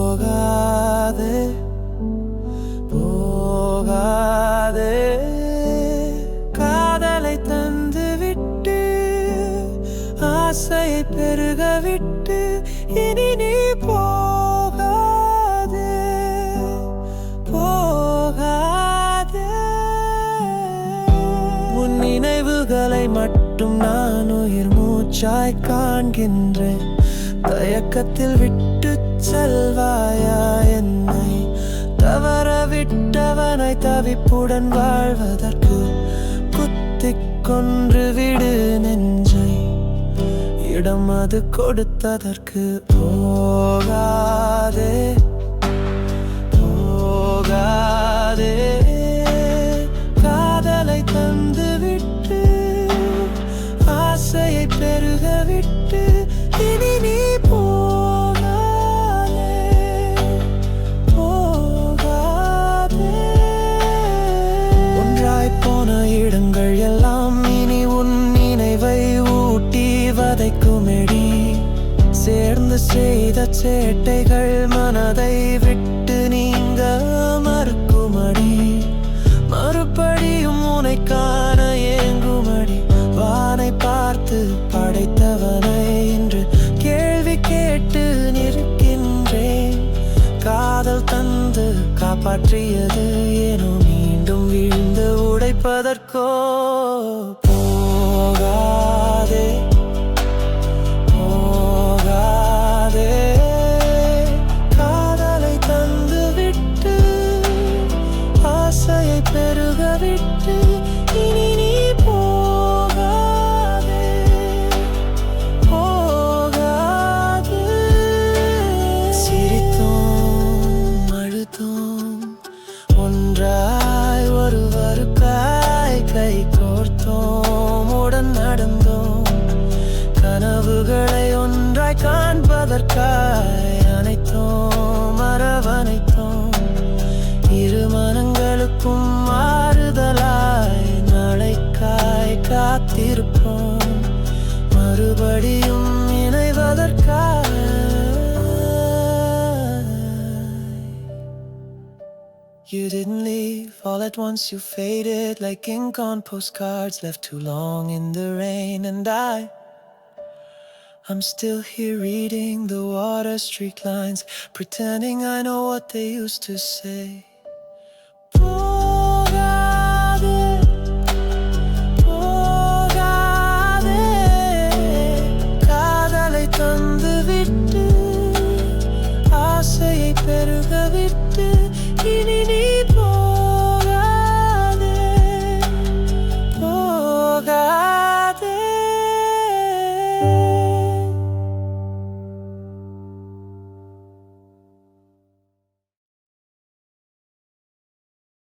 போகாதே போகாதே காதலை தந்துவிட்டு ஆசையை பெருகவிட்டு இனி நீ போகாதே போகாதே. உன் நினைவுகளை மட்டும் நான் உயிர் மூச்சாய் காண்கின்றேன். தயக்கத்தில் விட்டு செல்வாயா என்னை? தவற விட்டவனை தவிப்புடன் வாழ்வதற்கு குத்திக் கொன்று விடு நெஞ்சை. இடம் அது கொடுத்ததற்கு போகாதே போகாதே காதலை தந்துவிட்டு ஆசையை பெருகவிட்டு இனி நீ போகாதே போகாதே. ஒன்றாய் போன இடங்கள் எல்லாம் இனி உன் நினைவை ஊட்டி வதைக்குமெடி. சேர்ந்து செய்த சேட்டைகள் மனதை விட்டு நீங்க மறுக்குமடி. மறுபடியும் உன்னை காண ஏங்குமடி. வானை பார்த்து படைத்தவனை இன்று கேள்வி கேட்டு நிற்கின்றேன். காதல் தந்து காப்பாற்றியது ஏனோ மீண்டும் வீழ்ந்து உடைப்பதற்கோ? போகாதே போகாதே காதலை தந்துவிட்டு ஆசையை பெருகவிட்டு இனி நீ போகாதே போகாதே. சிரித்தோம் அழுத்தோம் ஒன்றாய் ஒருவருக்காய் கை கோர்த்தோம் உடன் நடந்தோம். கனவுகளை ஒன்றாய் காண்பதற்காய் அனைத்தோம் அரவணைத்தோம். இரு மனங்களுக்கும் மாறுதலாய் நாளைக்காய் காத்திருப்போம். மறுபடியும் இணைவதற்காய். You didn't leave all at once, you faded like ink on postcards left too long in the rain. And I'm still here reading the water streak lines, pretending I know what they used to say.